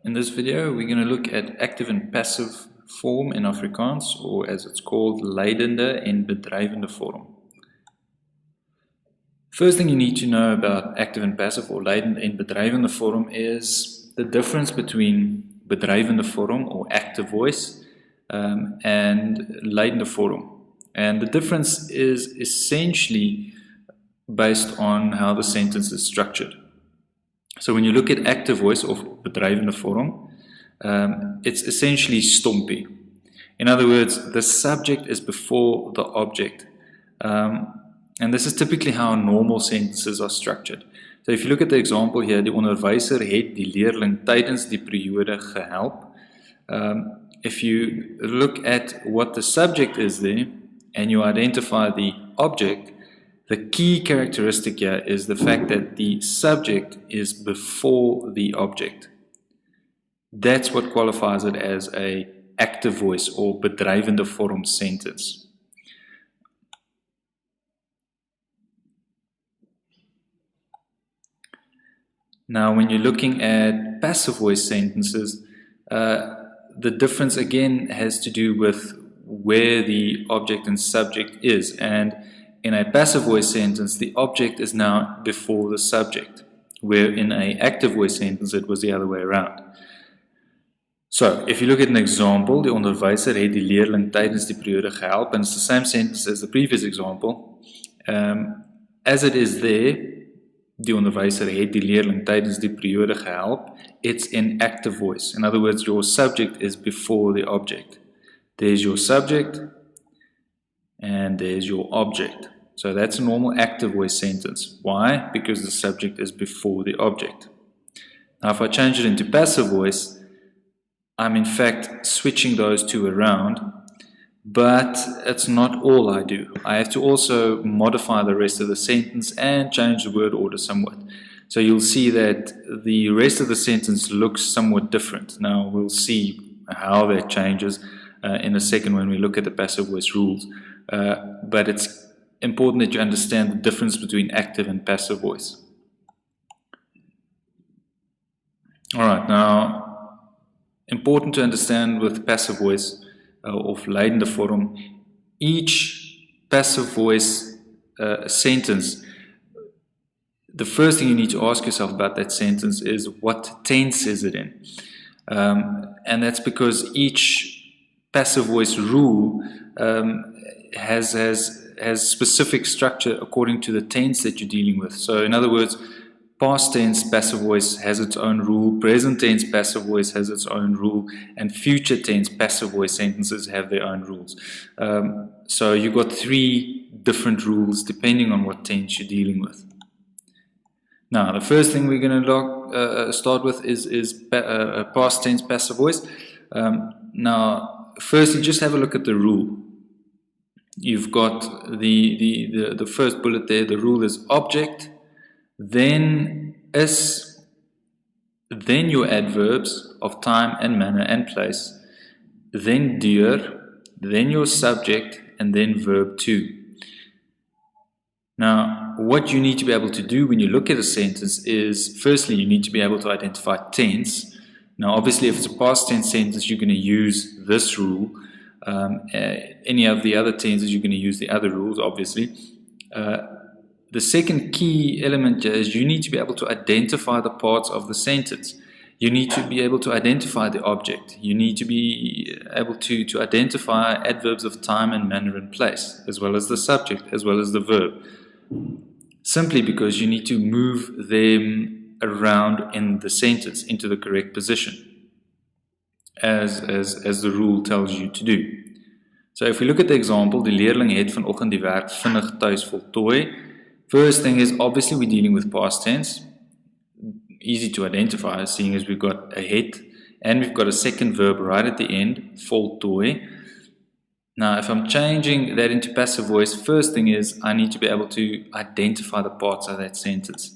In this video, we're going to look at active and passive form in Afrikaans, or as it's called, Lydende en Bedrywende Vorm. First thing you need to know about active and passive, or Lydende en Bedrywende Vorm, is the difference between Bedrywende Vorm, or active voice, and Lydende Vorm. And the difference is essentially based on how the sentence is structured. So when you look at active voice of Bedrywende Vorm, it's essentially stompie. In other words, the subject is before the object. And this is typically how normal sentences are structured. So if you look at the example here, die onderwyser het die leerling tydens die periode gehelp. If you look at what the subject is there, and you identify the object, the key characteristic here is the fact that the subject is before the object. That's what qualifies it as an active voice or bedrywende vorm sentence. Now, when you're looking at passive voice sentences, the difference again has to do with where the object and subject is. And in a passive voice sentence, the object is now before the subject, where in an active voice sentence, it was the other way around. So, if you look at an example, die onderwyser het die leerling tydens die periode gehelp, and it's the same sentence as the previous example. As it is there, die onderwyser het die leerling tydens die periode gehelp, it's in active voice. In other words, your subject is before the object. There's your subject, and there's your object. So that's a normal active voice sentence. Why? Because the subject is before the object. Now if I change it into passive voice, I'm in fact switching those two around, but it's not all I do. I have to also modify the rest of the sentence and change the word order somewhat. So you'll see that the rest of the sentence looks somewhat different. Now we'll see how that changes in a second when we look at the passive voice rules. But it's important that you understand the difference between active and passive voice. Alright, now, important to understand with passive voice of Lydende Vorm, each passive voice sentence, the first thing you need to ask yourself about that sentence is what tense is it in? And that's because each passive voice rule has specific structure according to the tense that you're dealing with. So in other words, past tense passive voice has its own rule, present tense passive voice has its own rule, and future tense passive voice sentences have their own rules. So you've got three different rules depending on what tense you're dealing with. Now, the first thing we're going to start with is past tense passive voice. Now, firstly, just have a look at the rule. You've got the first bullet there. The rule is object, then is, then your adverbs of time and manner and place, then deur, then your subject, and then verb 2. Now, what you need to be able to do when you look at a sentence is, firstly, you need to be able to identify tense. Now, obviously, if it's a past tense sentence, you're going to use this rule. Any of the other tenses, you're going to use the other rules, obviously. The second key element is you need to be able to identify the parts of the sentence. You need to be able to identify the object. You need to be able to identify adverbs of time and manner and place, as well as the subject, as well as the verb. Simply because you need to move them around in the sentence into the correct position, as the rule tells you to do. So if we look at the example, die leerling het vanoggend die werk vinnig thuis voltooi. First thing is, obviously we're dealing with past tense. Easy to identify, seeing as we've got a het, and we've got a second verb right at the end, voltooi. Now, if I'm changing that into passive voice, first thing is I need to be able to identify the parts of that sentence.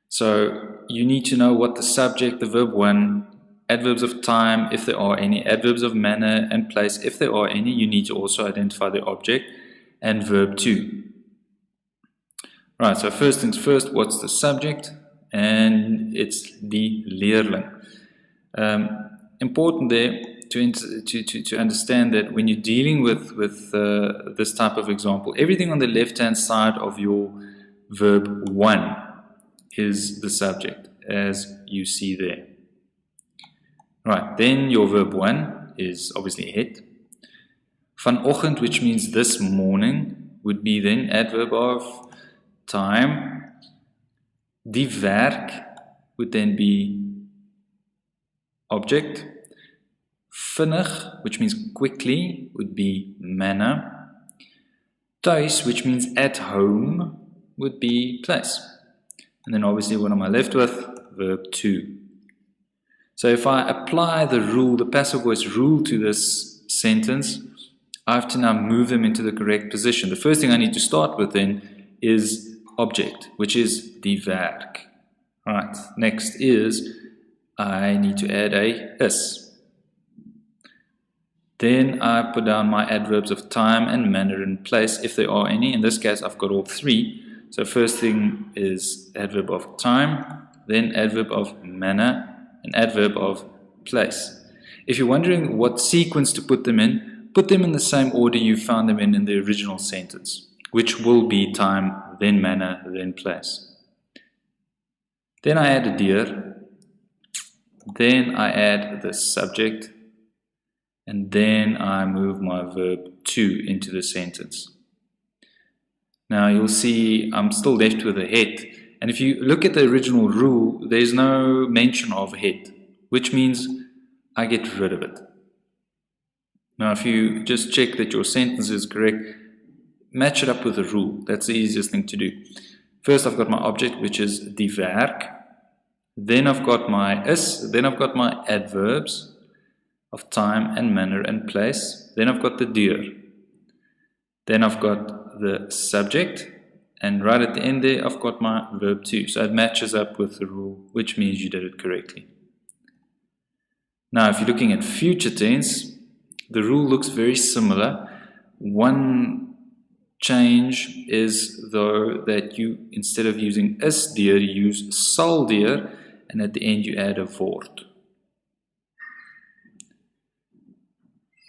So you need to know what the subject, the verb 1, adverbs of time, if there are any, adverbs of manner and place, if there are any. You need to also identify the object, and verb 2. Right, so first things first, what's the subject? And it's die leerling. Important there to understand that when you're dealing with this type of example, everything on the left-hand side of your verb 1 is the subject, as you see there. Right, then your verb 1 is obviously het. Vanoggend, which means this morning, would be then adverb of time. Die werk would then be object. Vinnig, which means quickly, would be manner. Thuis, which means at home, would be place. And then obviously what am I left with? Verb 2. So if I apply the rule, the passive voice rule to this sentence, I have to now move them into the correct position. The first thing I need to start with then is object, which is die werk. Right, next is I need to add a is. Then I put down my adverbs of time and manner and place, if there are any. In this case, I've got all three. So first thing is adverb of time, then adverb of manner, and adverb of place. If you're wondering what sequence to put them in the same order you found them in the original sentence, which will be time, then manner, then place. Then I add a deer, then I add the subject, and then I move my verb to into the sentence. Now you'll see I'm still left with a het, and if you look at the original rule, there's no mention of het, which means I get rid of it. Now if you just check that your sentence is correct, match it up with the rule. That's the easiest thing to do. First I've got my object, which is die werk. Then I've got my is, then I've got my adverbs of time and manner and place. Then I've got the deer. Then I've got the subject, and right at the end there I've got my verb 2. So it matches up with the rule, which means you did it correctly. Now if you're looking at future tense, the rule looks very similar. One change is though that you, instead of using is deer, you use sal deer, and at the end you add a word.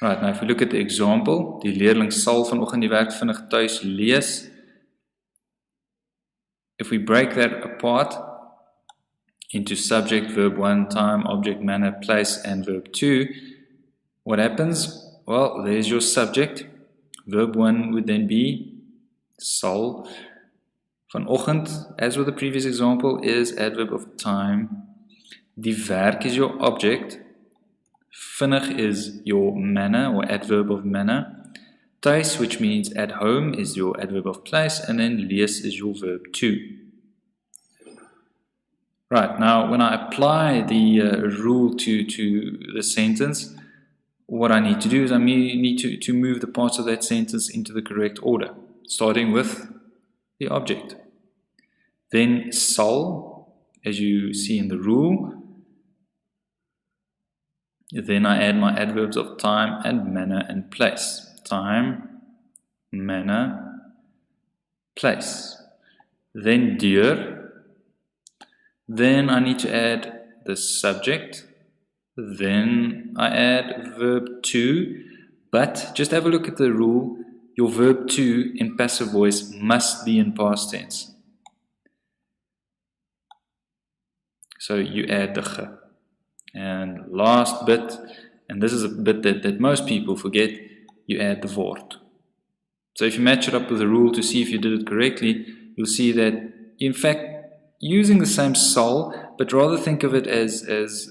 Right, now if we look at the example, die leerling sal vanoggend die werk vinnig thuis lees. If we break that apart into subject, verb 1, time, object, manner, place, and verb 2, what happens? Well, there's your subject. Verb 1 would then be sal. Vanoggend, as with the previous example, is adverb of time. Die werk is your object. Vinnig is your manner or adverb of manner. Thuis, which means at home, is your adverb of place, and then lees is your verb 2. Right, now when I apply the rule to the sentence, what I need to do is I need to move the parts of that sentence into the correct order, starting with the object. Then sal, as you see in the rule. Then I add my adverbs of time and manner and place. Time, manner, place. Then deer. Then I need to add the subject. Then I add verb 2. But just have a look at the rule. Your verb 2 in passive voice must be in past tense. So you add the ge. And last bit, and this is a bit that most people forget, you add the word. So if you match it up with the rule to see if you did it correctly, you'll see that, in fact, using the same sal, but rather think of it as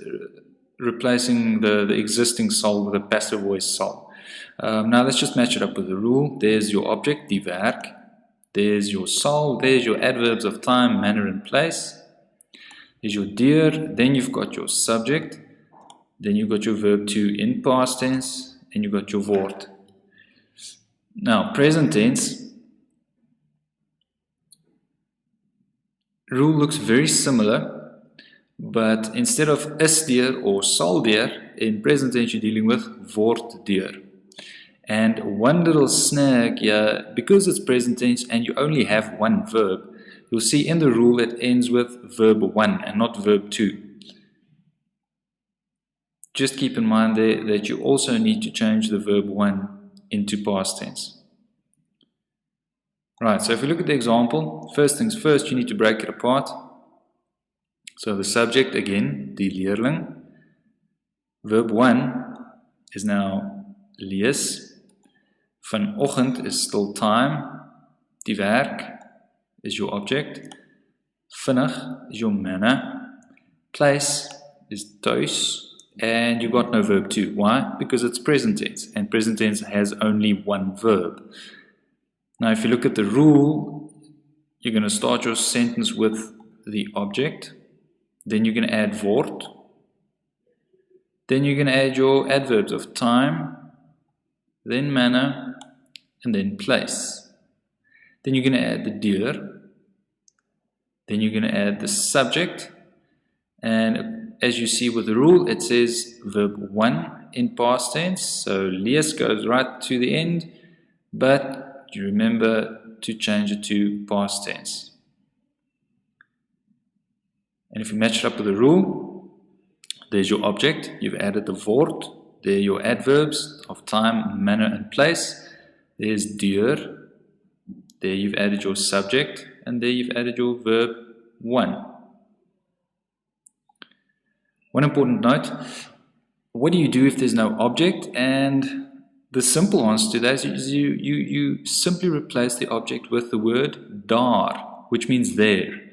replacing the existing sal with a passive voice sal. Now let's just match it up with the rule. There's your object, die werk. There's your sal. There's your adverbs of time, manner, and place. Is your deer, then you've got your subject, then you've got your verb 2 in past tense, and you've got your word. Now, present tense, rule looks very similar, but instead of is deer or sal deer, in present tense you're dealing with word deer. And one little snag here, because it's present tense and you only have one verb, you'll see in the rule it ends with verb 1 and not verb 2. just keep in mind there that you also need to change the verb one into past tense. Right, so if we look at the example, first things first, you need to break it apart. So the subject, again, die leerling. Verb 1 is now lees. Vanoggend is still time. Die werk is your object. Vinnig is your manner. Place is thuis. And you got no verb 2. Why? Because it's present tense. And present tense has only one verb. Now if you look at the rule, you're going to start your sentence with the object. Then you're going to add word. Then you're going to add your adverbs of time, then manner, and then place. Then you're going to add the deur. Then you're going to add the subject. And as you see with the rule, it says verb 1 in past tense. So lees goes right to the end, but you remember to change it to past tense. And if you match it up with the rule, there's your object, you've added the word, there are your adverbs of time, manner, and place. There's deur, there you've added your subject, and there you've added your verb 1. One important note, what do you do if there's no object? And the simple answer to that is you simply replace the object with the word daar, which means there.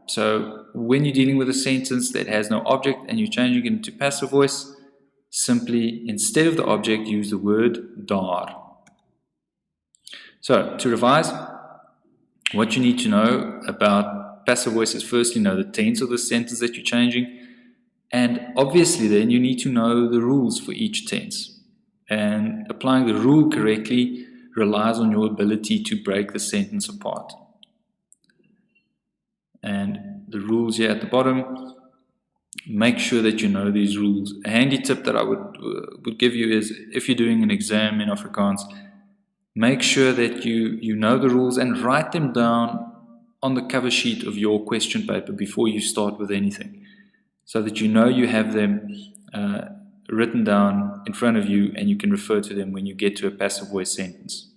So when you're dealing with a sentence that has no object and you're changing it into passive voice, simply instead of the object use the word daar. So to revise, what you need to know about passive voice is firstly know the tense of the sentence that you're changing, and obviously then you need to know the rules for each tense. And applying the rule correctly relies on your ability to break the sentence apart. And the rules here at the bottom, make sure that you know these rules. A handy tip that I would give you is, if you're doing an exam in Afrikaans, make sure that you know the rules and write them down on the cover sheet of your question paper before you start with anything, so that you know you have them written down in front of you and you can refer to them when you get to a passive voice sentence.